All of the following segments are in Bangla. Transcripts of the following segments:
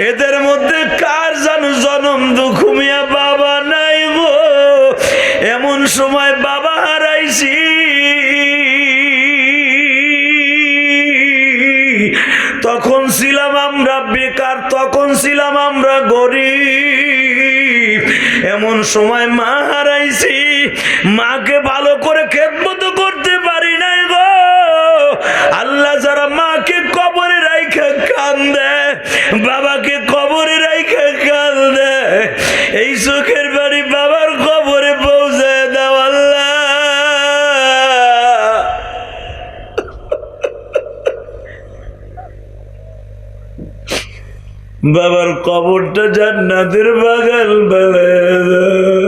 এদের মধ্যে কার জানো জনম দুঃখ মিয়া বাবা নাই গো। এমন সময় বাবা হারাইছি, তখন ছিলাম আমরা বেকার, তখন ছিলাম আমরা গরিব। এমন সময় মা হারাইছি, মাকে ভালো করে খেদমত করতে পারি নাই গো। আল্লাহ যারা মাকে কবরে রাইখা কান্দে, বাবাকে কবরে রাইখা কান্দে, এই চোখের বাড়ি বাবার কবরে পৌঁছে দাও আল্লাহ। বাবার কবরটা জান্নাতের বাগান বানায় দাও।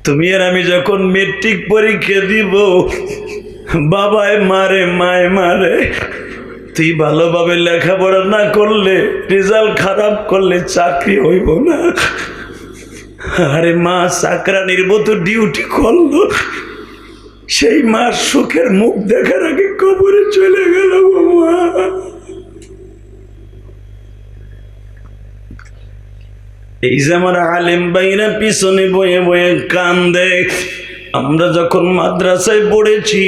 তুমি আর আমি যখন মেট্রিক পরীক্ষা দিব, বাবায় মারে মায় মারে, তুই ভালোভাবে লেখাপড়া না করলে, রেজাল্ট খারাপ করলে চাকরি হইব না। আরে মা চাকরানির মতো ডিউটি করলো, সেই মার সুখের মুখ দেখার আগে কবরে চলে গেল মা। এই যে আমার আলেম ভাইরা পিছনে বয়ে বয়ে কান্দে। আমরা যখন মাদ্রাসায় পড়েছি,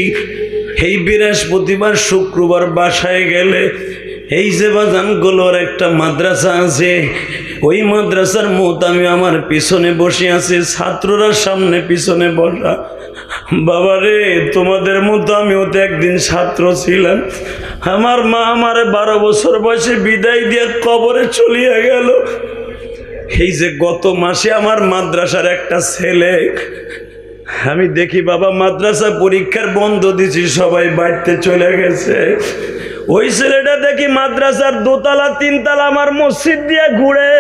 এই বৃহস্পতিবার শুক্রবার বাসায় গেলে, এই যে বাজানগুলোর একটা মাদ্রাসা আছে, ওই মাদ্রাসার মোতামি আমার পিছনে বসে আছে, ছাত্ররা সামনে পিছনে বসা। বাবারে, তোমাদের মতো আমিও তো একদিন ছাত্র ছিলাম। আমার মা আমারে 12 বছর বয়সে বিদায় দিয়ে কবরে চলিয়া গেল। এই যে গত মাসে আমার মাদ্রাসার একটা ছেলে, আমি দেখি বাবা মাদ্রাসা পরীক্ষার বন্ধ দিছি, সবাই বাড়িতে চলে গেছে। ওই ছেলেটা দেখি মাদ্রাসার 2 তলা 3 তলা আমার মসজিদ দিয়ে ঘুরে।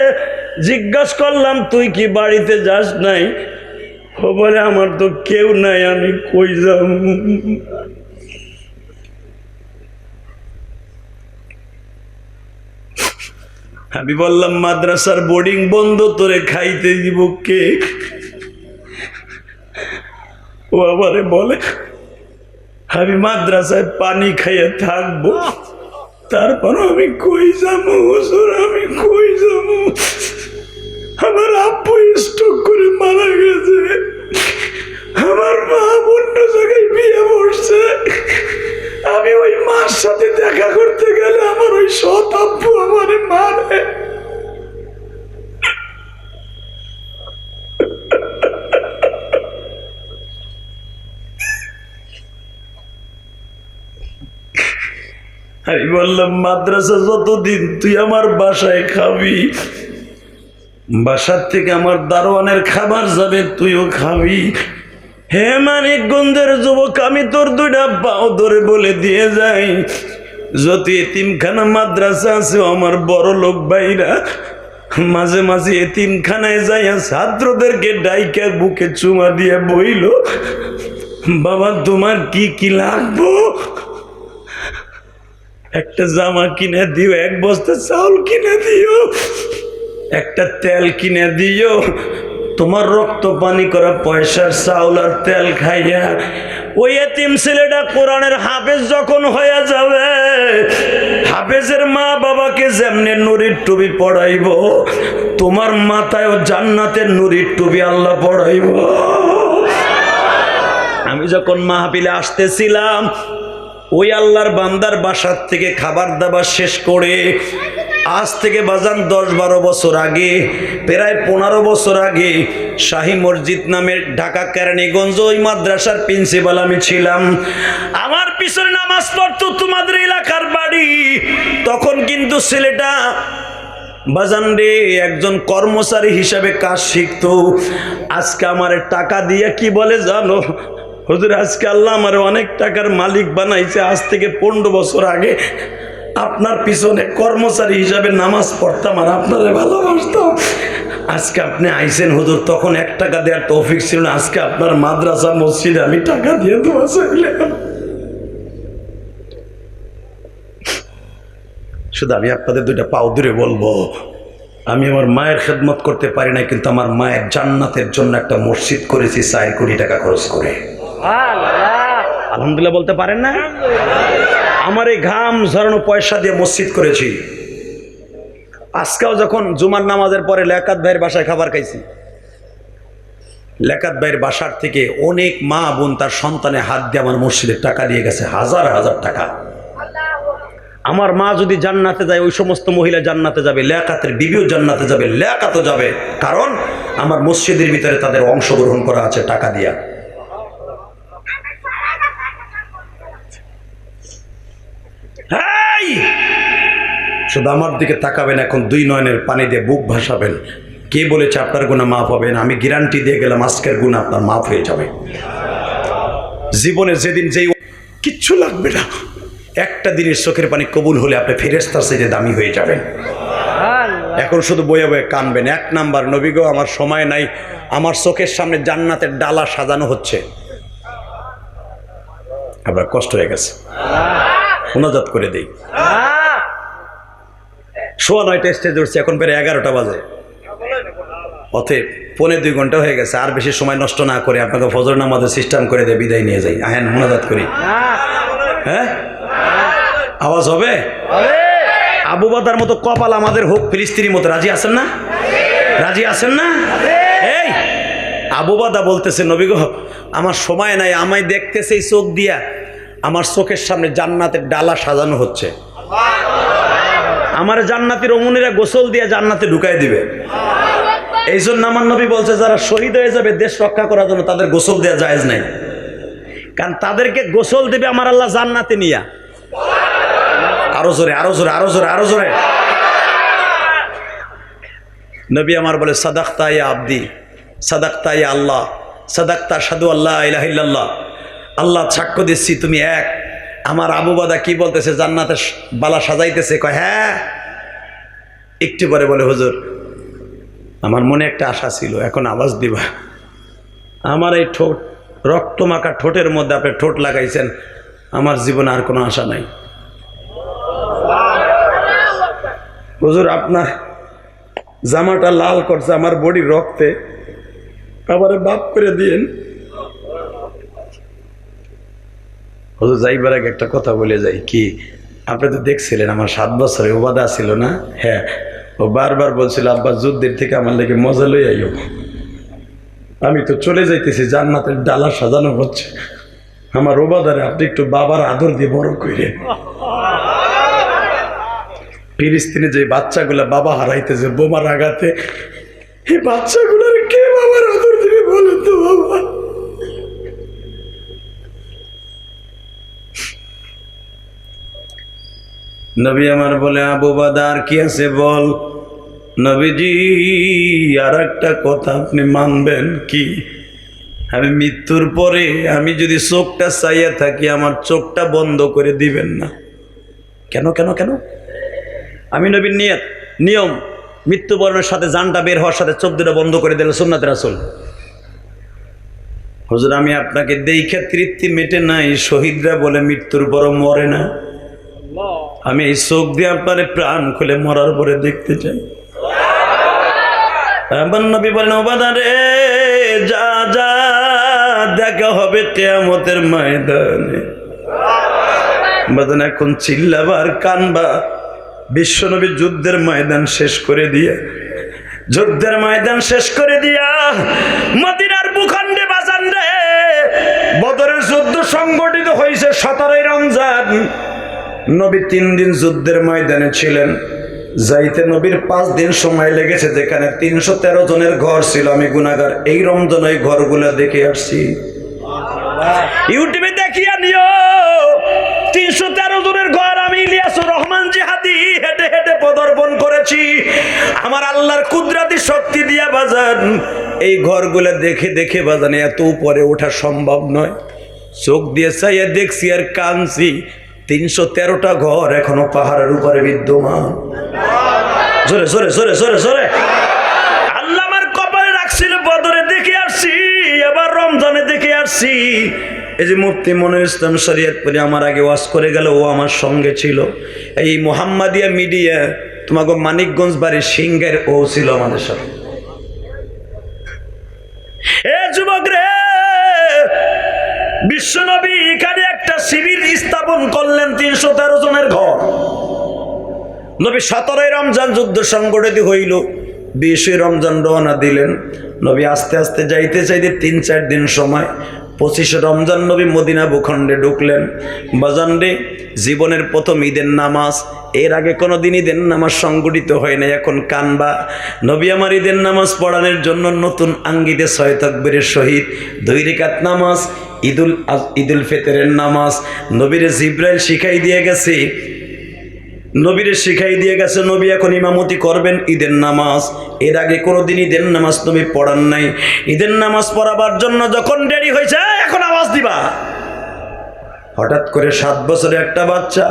জিজ্ঞাসা করলাম, তুই কি বাড়িতে যাস নাই? ও বলে, আমার তো কেউ নাই, আমি কই যাব। আমি বললাম, মাদ্রাসার বোর্ডিং বন্ধ, তোরে খাইতে দিব কে? ও আমারে বলে, আমি মাদ্রাসায় পানি খাইয়ে থাকবো, তারপর আমি কই যাবো হুজুর, আমি কই যাবো? আমার আব্বু স্ট্রোক করে মারা গেছে, আমার মা অন্য জায়গায় বিয়ে বসছে। আমি ওই মার সাথে দেখা করতে গেলে আমার ওই সৎ আব্বু আমারে মারে। আমি বললাম, মাদ্রাসা যতদিন তুই আমার বাসায় খাবি, বাসার থেকে আমার দারোয়ানের খাবার যাবে, তুইও খাবি। হে মানিকগঞ্জের যুবক, আমি তোর 2টা পাও ধরে বলে দিয়ে যাই, যত এতিমখানা মাদ্রাসা আছে, আমার বড় লোক ভাইরা মাঝে মাঝে এতিমখানায় যাইয়া ছাত্রদেরকে ডাইকা বুকে চুমা দিয়ে বইল, বাবা তোমার কি কি লাগবো? একটা জামা কিনে দিও, 1 বস্তা চাউল কিনে দিও, একটা তেল কিনে দিও। তোমার রক্ত পানি করা পয়সার চাউল আর তেল খাইয়া ওই এতিম ছেলেটা কোরআনের হাফেজ যখন হয়ে যাবে, হাফেজের মা বাবাকে যেমনে নুরির টুপি পড়াইব, তোমার মাথায়ও জান্নাতের নুরির টুপি আল্লাহ পড়াইব। আমি যখন মাহফিলে আসতেছিলাম, ওই আল্লাহর বান্দার বাসার থেকে খাবার দাবার শেষ করে, আজ থেকে বাজান 10-12 বছর আগে, প্রায় 15 বছর আগে, শাহী মসজিদ নামের ঢাকা কেরানীগঞ্জ ওই মাদ্রাসার প্রিন্সিপাল আমি ছিলাম। আমার পিছনে নামাজ পড়তো তোমাদের এলাকার বাড়ি। তখন কিন্তু ছেলেটা বাজান রে একজন কর্মচারী হিসাবে কাজ শিখতো। আজকে আমার টাকা দিয়ে কি বলে জানো? হুজুর, আজকে আল্লাহ আমার অনেক টাকার মালিক বানাইছে। আজ থেকে 15 বছর আগে আপনার পিছনে কর্মচারী হিসাবে নামাজ পড়তাম আর আপনারে ভালোবাসতাম। আজকে আপনি আইছেন হুজুর, তখন 1 টাকা দেওয়ার তৌফিক ছিল না। আজকে আপনার মাদ্রাসা মসজিদে আমি টাকা দিয়ে দোয়া চাইলাম। শুধু আমি আপনাদের 2টা পাও ধরে বলবো, আমি আমার মায়ের খেদমত করতে পারি না, কিন্তু আমার মায়ের জান্নাতের জন্য একটা মসজিদ করেছি 4 কোটি টাকা খরচ করে। আলহামদুলিল্লাহ বলতে পারেন না? আমার এই ঘাম ঝরানো পয়সা দিয়ে মসজিদ করেছি। আজকেও যখন জুমার নামাজের পরে লেকাত ভাইয়ের বাসায় খাবার খাইছি, লেকাত ভাইয়ের বাসার থেকে অনেক মা বোন তার সন্তানের হাত দিয়ে আমার মসজিদের টাকা দিয়ে গেছে, হাজার হাজার টাকা। আমার মা যদি জান্নাতে যায়, ওই সমস্ত মহিলা জান্নাতে যাবে, লেকাতের বিবিও জান্নাতে যাবে, লেকাতও যাবে, কারণ আমার মসজিদের ভিতরে তাদের অংশগ্রহণ করা আছে টাকা দিয়া। শুধু আমার দিকে তাকাবেন, এখন দুই নয়নের পানি দিয়ে বুক ভাসাবেন। কে বলেছে আপনার গুনাহ মাফ হবে না? আমি গ্যারান্টি দিয়ে গেলাম আজকের গুনাহ আপনার মাফ হয়ে যাবে। জীবনে যেদিন যেই কিচ্ছু লাগবে না, একটা দিনের চোখের পানি কবুল হলে আপনি ফেরেশতার চেয়ে দামি হয়ে যাবেন। এখন শুধু বয়ে বয়ে কানবেন। এক নাম্বার, নবী গো আমার সময় নাই, আমার চোখের সামনে জান্নাতের ডালা সাজানো হচ্ছে। আবার কষ্ট হয়ে গেছে, মুনাজাত করে দেই। 9:15 স্টেজে উঠছে, এখন প্রায় 11টা বাজে, অতএব 1.25 ঘন্টা হয়ে গেছে। আর বেশি সময় নষ্ট না করে আপনাকে ফজর নামাজের সিস্টেম করে দিয়ে বিদায় নিয়ে যাই। আহেন মুনাজাত করি। হ্যাঁ, আওয়াজ হবে? আবু বকরের মতো কপাল আমাদের হোক, ফিলিস্তিনির মতো। রাজি আছেন না? রাজি আছেন না? এই আবু বকর বলতেছে, নবী গো আমার সময় নাই, আমায় দেখতেছে এই চোখ দিয়া, আমার চোখের সামনে জান্নাতের ডালা সাজানো হচ্ছে। আমার জান্নাতের অমুনিরা গোসল দিয়ে জান্নাতে ঢুকাই দিবে। এই জন্য আমার নবী বলছে, যারা শহীদ হয়ে যাবে দেশ রক্ষা করার জন্য, তাদের গোসল দেওয়া জায়েজ নাই, কারণ তাদেরকে গোসল দেবে আমার আল্লাহ জান্নাতে নিয়া। আরো জোরে, আরো জোরে, আরো জোরে, আরো জোরে। নবী আমার বলে, সাদাক্তা ইয়া আব্দি, সাদাক্তা ইয়া আল্লাহ, সাদাক্তা আশহাদু আল্লা ইলাহা ইল্লাল্লাহ। আল্লাহ সাক্ষ্য দিচ্ছি তুমি এক। আমার আবু বকর কি বলতেছে? জান্নাতের বালা সাজাইতেছে। কয় হ্যাঁ। একটু পরে বলে, হুজুর আমার মনে একটা আশা ছিল, এখন আওয়াজ দিবা। আমার এই ঠোঁট, রক্তমাখা ঠোঁটের মধ্যে আপনি ঠোঁট লাগাইছেন, আমার জীবনে আর কোনো আশা নাই। হুজুর আপনার জামাটা লাল করছে আমার বডির রক্তে, আবারে বাপ করে দিয়েন। হুজুর যাইবার আগে একটা কথা বলে যাই, কি আপনি তো দেখছিলেন আমার 7 বছরে ওবাদা ছিল না? হ্যাঁ, ও বারবার বলছিল আব্বা যুদ্ধের থেকে আমার লেগে মজা লই আইও। আমি তো চলে যাইতেছি, জান্নাতের ডালা সাজানো হচ্ছে, আমার ওবাদারে আপনি একটু বাবার আদর দিয়ে বড় কইরেন। ফিলিস্তিনে যে বাচ্চাগুলা বাবা হারাইতেছে বোমার আঘাতে, এই বাচ্চাগুলার কে বাবার আদর দিবে বলেন তো বাবা? নবী আমার বলে, আবু বকর কি আছে বল। নবীজি আর একটা কথা আপনি মানবেন কি? আমি মৃত্যুর পরে আমি যদি চোখটা চাইয়া থাকি, আমার চোখটা বন্ধ করে দিবেন না। কেন কেন কেন? আমি নবীর নিয়ম, মৃত্যুবরণের সাথে জানটা বের হওয়ার সাথে চোখ দুটো বন্ধ করে দিলে সুন্নাতে রাসূল। হুজুর আমি আপনাকে দেখে তৃপ্তি মেটে নাই, শহীদরা বলে মৃত্যুর পর মরে না। আমি এই চোখ দিয়ে আপনার প্রাণ খুলে মরার পরে দেখতে চাই। আমার নবী বলেন, ও বাদারে যা যা, দেখা হবে কিয়ামতের ময়দানে। বাদান এখন চিল্লাবার কানবা। বিশ্বনবী যুদ্ধের ময়দান শেষ করে দিয়া, যুদ্ধের ময়দান শেষ করে দিয়া মদিনার ভূখণ্ডে বাজান রে, বদরের যুদ্ধ সংগঠিত হয়েছে 17 রমজান। নবী 3 দিন যুদ্ধের ময়দানে ছিলেন। যাইতে নবীর 5 দিন সময় লেগেছে। যেখানে 313 জনের ঘর ছিল, আমি গুনাহগার এই রমজান ওই ঘরগুলো দেখে আসছি। ইউটিউবে দেখিয়া নিও, 313 জনের ঘর আমি ইলিয়াসুর রহমান জিহাদি হেঁটে হেঁটে পদার্পণ করেছি। আমার আল্লাহর কুদরতি শক্তি দিয়া বাজান এই ঘরগুলো দেখে দেখে বাজান এত উপরে ওঠা সম্ভব নয়। চোখ দিয়ে চাইয়া দেখছি আর কাঁদছি। 313টা ঘর এখনো পাহাড়ের উপরে বিদ্যমান। জোরে জোরে জোরে জোরে জোরে। আল্লাহ আমার কপালে রাখছিল, বদরে দেখে আসছি, এবার রমজানে দেখে আসছি। এই যে মুফতি মনির ইসলাম শরীয়তপুরি আমার আগে ওয়াজ করে গেল, ও আমার সঙ্গে ছিল। এই মোহাম্মদিয়া মিডিয়া তোমাকে মানিকগঞ্জ বাড়ির সিংহের, ও ছিল আমাদের সাথে। এ যুবক রে, বিশ্বনবী এখানে একটা শিবির স্থাপন করলেন, 313 জনের ঘর। নবী 17 রমজান যুদ্ধ সংগঠিত হইল, 20 রমজান রওনা দিলেন। নবী আস্তে আস্তে যাইতে চাইতে 3-4 দিন সময়, 25 রমজান নবী মদিনা ভূখণ্ডে ঢুকলেন। বাজানরে, জীবনের প্রথম ঈদের নামাজ, এর আগে কোনোদিন ঈদের নামাজ সংগঠিত হয় না, এখন কানবা। নবী আমার ঈদের নামাজ পড়ানোর জন্য নতুন আঙ্গিতে 6 তাকবীরের সহিত 2 রাকাত নামাজ, ঈদুল ফিতরের নামাজ নবীরে জিবরাইল শিখাই দিয়ে গেছে। নবী এখন ইমামতি করবেন ঈদের নামাজ। এর আগে কোনোদিন ঈদের নামাজ নবী পড়ান নাই। ঈদের নামাজ পড়াবার জন্য যখন দেরি হয়েছে, এখন আওয়াজ দিবা, হঠাৎ করে 7 বছরের একটা বাচ্চা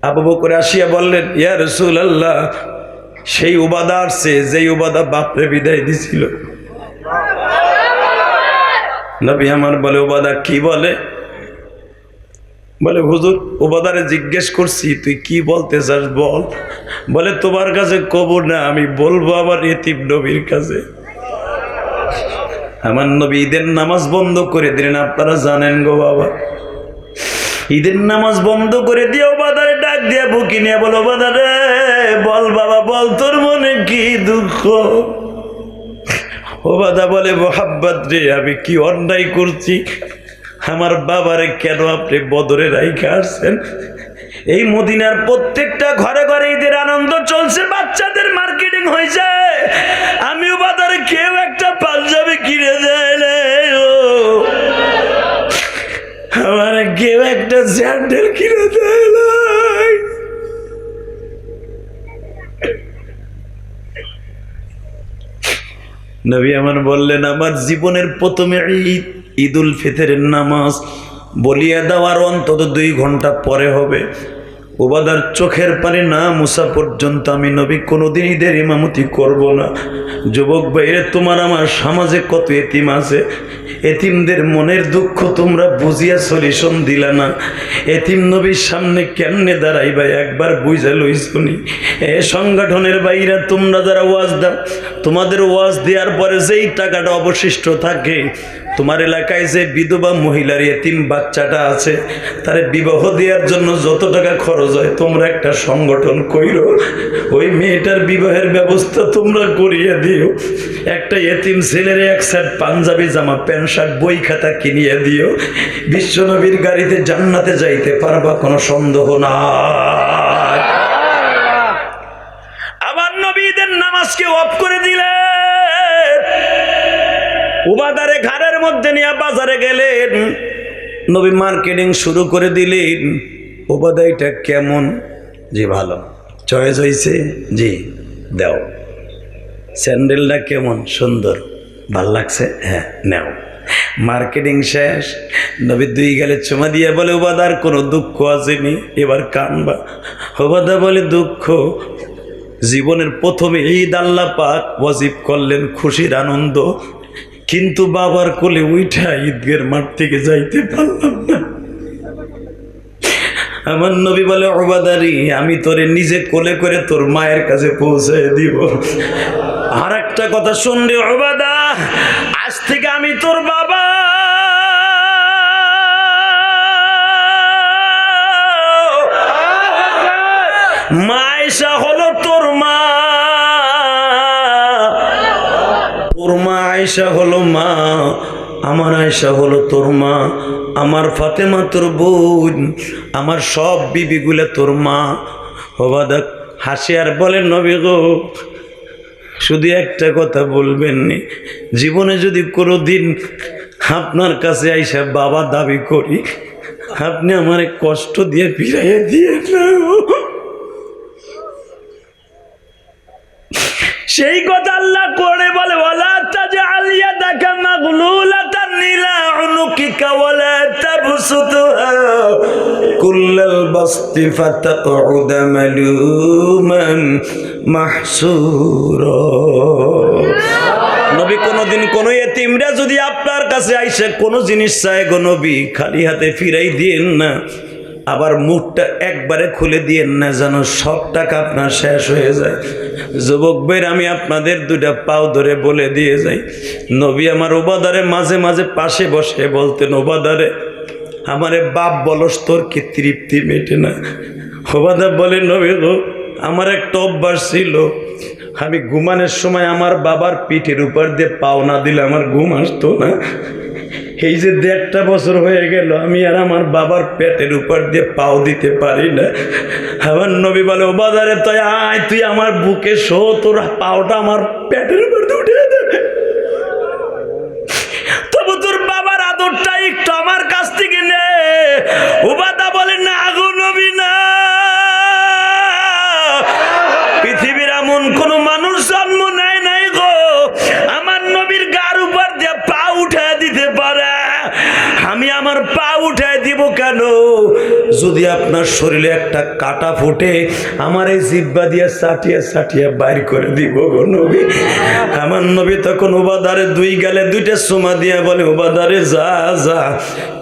আবু বকর আসিয়া বললেন, ইয়া রাসূলুল্লাহ, সেই উবাদা আসছে যেই উবাদা বাপরে বিদায় দিছিল। নবী আমার বলে, উবাদা কি বলে? বলে, হুজুর, উবাদারে জিজ্ঞেস করছি তুই কি বলতে চাস বল। বলে, তোমার কাছে কব না, আমি বলবো আমার এতিম নবীর কাছে। আমার নবী ঈদের নামাজ বন্ধ করে দিলেন। আপনারা জানেন গো বাবা, ঈদের নামাজ বন্ধ করে দিয়ে উবাদারে ডাক দিয়া বুকি নিয়ে বলো, উবাদারে বল বাবা, বল তোর মনে কি দুঃখ। উবাদা বলে, মোহাব্বত রে, আমি কি অন্যায় করছি? আমার বাবারে কেন আপনি বদরে রাইখা আসছেন? এই মদিনার প্রত্যেকটা ঘরে ঘরে ঈদের আনন্দ চলছে, বাচ্চাদের মার্কেটিং হয়েছে, আমি উবাদারে কেউ একটা পাঞ্জাবি কিনে দেয় না, আমার কেউ একটা স্যান্ডেল কিনে দেয় না। নবী আমার বললেন, আমার জীবনের প্রথমে ঈদুল ফিতরের নামাজ বলিয়া দেওয়ার অন্তত 2 ঘন্টা পরে হবে। উবাদার চোখের পানি না মুছা পর্যন্ত আমি নবী কোনোদিন ঈদের ইমামতি করব না। যুবক ভাইরে, তোমার আমার সমাজে কত এতিম আছে, এতিমদের মনের দুঃখ তোমরা বুঝিয়া সলিউশন দিলা না। এতিম নবীর সামনে কেমনে দাঁড়াইবা একবার বুঝা লইছনি। এ সংগঠনের বাইরা তোমরা যারা ওয়াজ দাও, তোমাদের ওয়াজ দেওয়ার পরে যেই টাকাটা অবশিষ্ট থাকে, তোমার এলাকায় যে বিধবা মহিলার এতিম বাচ্চাটা আছে, তারে বিবাহ দেওয়ার জন্য যত টাকা খরচ হয়, তোমরা একটা সংগঠন কইরো, ওই মেয়েটার বিবাহের ব্যবস্থা তোমরা করিয়ে দিও। একটা এতিম ছেলের 1 সেট পাঞ্জাবি জামা, প্যান্ট শার্ট, বই খাতা কিনিয়ে দিও। বিশ্বনবীর গাড়িতে জান্নাতে যাইতে পারবা, কোনো সন্দেহ না। আবার নবীদের নামাজকে অফ করে দিলেন। উবাদারে ঘাড়ের মধ্যে নিয়ে বাজারে গেলেন, নবী মার্কেটিং শুরু করে দিলেন। উবাদা, এটা কেমন? জি ভালো। চয়েস হয়েছে? জি দাও। স্যান্ডেলটা কেমন? সুন্দর। ভাল লাগছে? হ্যাঁ নাও। মার্কেটিং শেষ। নবী 2 গালে চুমা দিয়ে বলে, উবাদার কোনো দুঃখ আসেনি, এবার কানবা। উবাদা বলে, দুঃখ? জীবনের প্রথমে ঈদ আল্লাহ পাক ওয়াজিব করলেন, খুশির আনন্দ, কিন্তু বাবার কোলে উঠা ঈদগের মাঠ থেকে যাইতে পারলাম না। আমার নবী বলে, উবাদারি, আমি তোরে নিজে কোলে করে তোর মায়ের কাছে পৌঁছে দিব। আর একটা কথা শুনলে উবাদা, আজ থেকে আমি তোর বাবা। মা আয়েশা হলো তোর মা, তোর মা আয়েশা হলো মা, আমার আয়েশা হলো তোর মা, আমার ফাতেমা তোর বোন, আমার সব বিবিগুলো তোর মা। ওবাদা হাসি আর বলেন, নবী গো, শুধু একটা কথা বলবেন নি, জীবনে যদি কোনোদিন আপনার কাছে আইসা বাবা দাবি করি, আপনি আমার কষ্ট দিয়ে ফিরাইয়া দিয়ে না। সেই কথা আল্লাহ করে বলে, ওয়ালা তাজআল ইয়াদাকা মাগলুলাতান ইলা উনুকিকা ওয়ালা তাবসুতহা কুল্লাল বাসতি ফাতাকউদা মালুমান মাহসুরা। নবী কোনদিন কোন এতিমরা যদি আপনার কাছে আইসা কোন জিনিস চায় গো নবী, খালি হাতে ফিরাই দিয়েন না। আবার মুখটা একবারে খুলে দিয়েন না, যেন সব টাকা আপনার শেষ হয়ে যায়। যুবক ভাইর আমি আপনাদের দুইটা পাও ধরে বলে দিয়ে যাই, নবী আমার উবাদারে মাঝে মাঝে পাশে বসে বলতেন, উবাদারে আমারে বাপ বলস তোর কি তৃপ্তি মেটে না? উবাদা বলে, নবী গো আমার একটা অভ্যাস ছিল, আমি ঘুমানোর সময় আমার বাবার পিঠের উপর দিয়ে পাও না দিলে আমার ঘুম আসতো না। এই যে 1.5 বছর হয়ে গেল আমি আর আমার বাবার পেটের উপর দিয়ে পাও দিতে পারি না। আমার নবী বলে, ও বাজারে তুই আয়, তুই আমার বুকে শো, তোর পাওটা আমার পেটের উপর দিয়ে উঠে দেবে, তবু তোর বাবার আদরটা একটু আমার কাছ থেকে নে। উবাদা বলে, না গো নবী না, পৃথিবীর এমন কোন মানুষ জন্ম নেয় নাই গো আমার নবীর গার উপর দিয়ে পা উঠে দিতে পারে। আমি আমার পা উঠে দিব কেন? যদি আপনার শরীরে একটা কাটা ফুটে আমার এই জিহ্বা দিয়ে চাটিয়ে চাটিয়ে বাইর করে দিব গো নবী। আমার নবী তখন উবাদারে 2 গালে 2টা চুমা দিয়ে বলে, উবাদারে যা যা,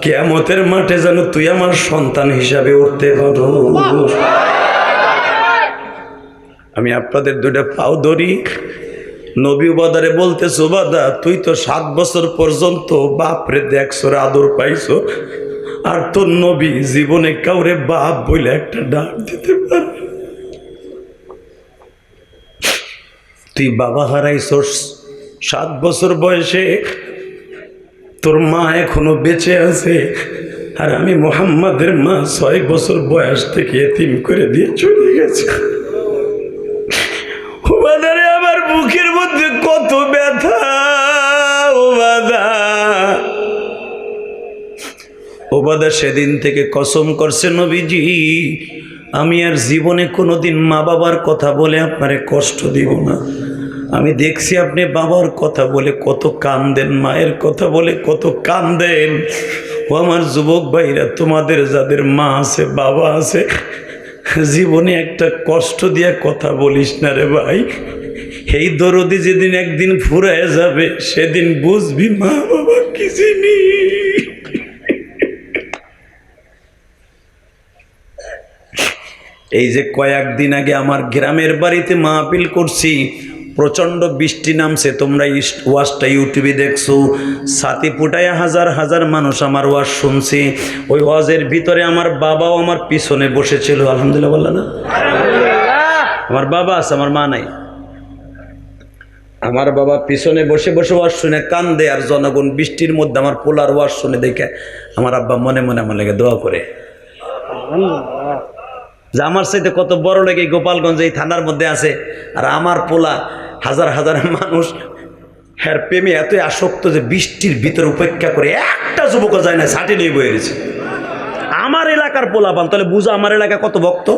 কিয়ামতের মাঠে যেন তুই আমার সন্তান হিসাবে উঠতে পারো। আমি আপনাদের 2টা পাও ধরি। নবী উবাদারে বলতেছ, উবাদা তুই তো 7 বছর পর্যন্ত বাপরে দেখছো, আদর পাইছো, আর তোর নবী জীবনে কাউরে বাপ বলে একটা ডাক দিতে পারে? তুই বাবা হারাইছস 7 বছর বয়সে, তোর মা এখনো বেঁচে আছে, আর আমি মুহাম্মাদের মা 6 বছর বয়স থেকে এতিম করে দিয়ে চলে গেছে। উবাদারে আমার বুকের মধ্যে কত ব্যথা। উবাদা সেদিন থেকে কসম করছে, নবীজি আমি আর জীবনে কোনোদিন মা বাবার কথা বলে আপনারে কষ্ট দিব না। আমি দেখছি আপনি বাবার কথা বলে কত কান্দেন, মায়ের কথা বলে কত কান্দেন। ও আমার যুবক ভাইরা, তোমাদের যাদের মা আছে বাবা আছে, জীবনে একটা কষ্ট দিয়ে কথা বলিস না রে ভাই। এই দরদি যেদিন একদিন ফুরায় যাবে সেদিন বুঝবি মা বাবা কি জিনিস। এই যে কয়েকদিন আগে আমার গ্রামের বাড়িতে মাহফিল করছি, প্রচণ্ড বৃষ্টি নামছে, তোমরা ওয়াজটা ইউটিউবে দেখছো, ছাতি ফুটায় হাজার হাজার মানুষ আমার ওয়াজ শুনছে। ওই ওয়াজের ভিতরে আমার বাবাও আমার পিছনে বসেছিল। আলহামদুলিল্লাহ বললা না? আমার বাবা আছে, আমার মা নাই। আমার বাবা পিছনে বসে বসে ওয়াজ শুনে কান্দে, আর জনগণ বৃষ্টির মধ্যে আমার পোলার ওয়াজ শুনে দেখে আমার আব্বা মনে মনে আমার লেগে দোয়া করে যে আমার সাথে কত বড় লেগে গোপালগঞ্জ এই থানার মধ্যে আছে, আর আমার পোলা হাজার হাজার মানুষ হ্যার প্রেমে এতই আসক্ত যে বৃষ্টির ভিতরে উপেক্ষা করে একটা যুবক যায় না, ছাটি নিয়ে বয়ে গেছে। আমার এলাকার পোলা পান, তাহলে বুঝো আমার এলাকা কত ভক্ত।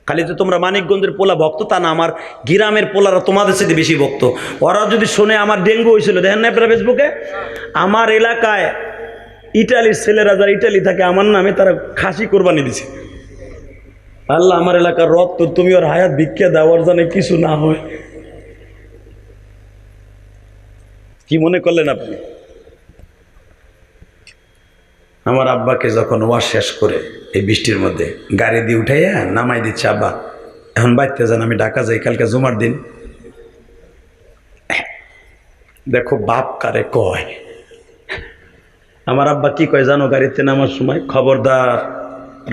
খালি তো তোমরা মানিকগঞ্জের পোলা ভক্ত তা না, আমার গ্রামের পোলারা তোমাদের সাথে বেশি ভক্ত। ওরা যদি শোনে আমার ডেঙ্গু হয়েছিল, দেখেন না আপনারা ফেসবুকে, আমার এলাকায় ইটালির ছেলেরা যারা ইটালি থাকে আমার নামে তারা খাসি কোরবানি দিছে। আল্লাহ আমার এলাকার রক্ত তুমি ওর হায়াত ভিক্ষা দেওয়ার জানে কিছু না হয়। কি মনে করলেন আপনি? আমার আব্বাকে যখন ওয়াজ শেষ করে এই বৃষ্টির মধ্যে গাড়ি দিয়ে উঠাইয়া নামাই দিচ্ছে, আব্বা এখন বাইতে যান, আমি ঢাকা যাই, কালকে জুমার দিন। দেখো বাপ কারে কয়। আমার আব্বা কি কয় জানো গাড়িতে নামার সময়? খবরদার,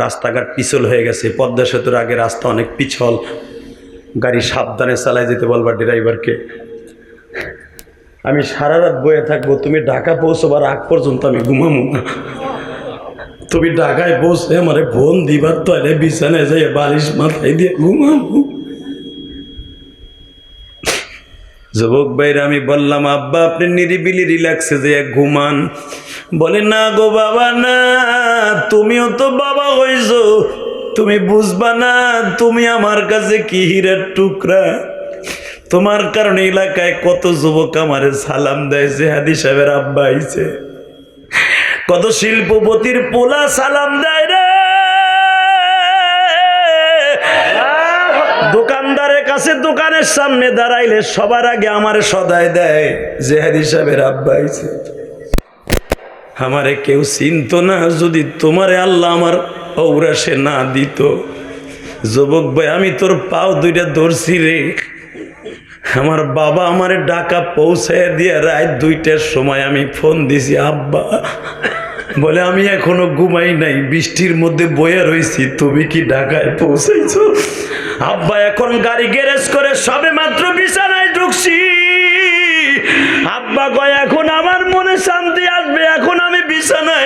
রাস্তাঘাট পিছল হয়ে গেছে, পদ্মা সেতুর আগে রাস্তা অনেক পিছল, গাড়ি সাবধানে চালায় যেতে বলবা ড্রাইভারকে। আমি সারা রাত বয়ে থাকবো, তুমি ঢাকা পৌঁছবার আগ পর্যন্ত আমি ঘুমাবো না। তুমি ঢাকায় বসে আমারে ফোন দিবার তলে বিছানায় যাই বালিশ মাথায় দিয়ে ঘুমাবো। যুবক ভাইরা আমি বললাম, আব্বা আপনি নিরিবিলি রিল্যাক্সে যে ঘুমান। বলে, না গো বাবা না, তুমিও তো বাবা হইছো, তুমি বুঝবা না, তুমি আমার কাছে কি হীরার টুকরা। তোমার কারণে এলাকায় কত যুবক আমারে সালাম দেয় যে হাদি সাহেবের আব্বা আইছে, কত শিল্পপতির পোলা সালাম দেয় রে। দোকানদারের কাছে দোকানের সামনে দাঁড়াইলে সবার আগে আমারে সদাই দেয় যে হাদি সাহেবের আব্বা আইছে। আমারে কেউ চিনত না যদি তোমারে আল্লাহ আমার ঔরাসে না দিত। যুবক ভাই, আমি তোর পাও দুইটা ধরছি রে। আমার বাবা আমারে ঢাকা পৌঁছায় দিয়ে রাত 2টার সময় আমি ফোন দিছি, আব্বা বলে আমি এখনো ঘুমাই নাই, বৃষ্টির মধ্যে বয়ে রয়েছি, তুমি কি ঢাকায় পৌঁছাইছো? আব্বা এখন গাড়ি গ্যারেজ করে সবে মাত্র বিছানায় ঢুকছি। আব্বা কয় এখন আমার মনে শান্তি আসবে, এখন আমি বিছানায়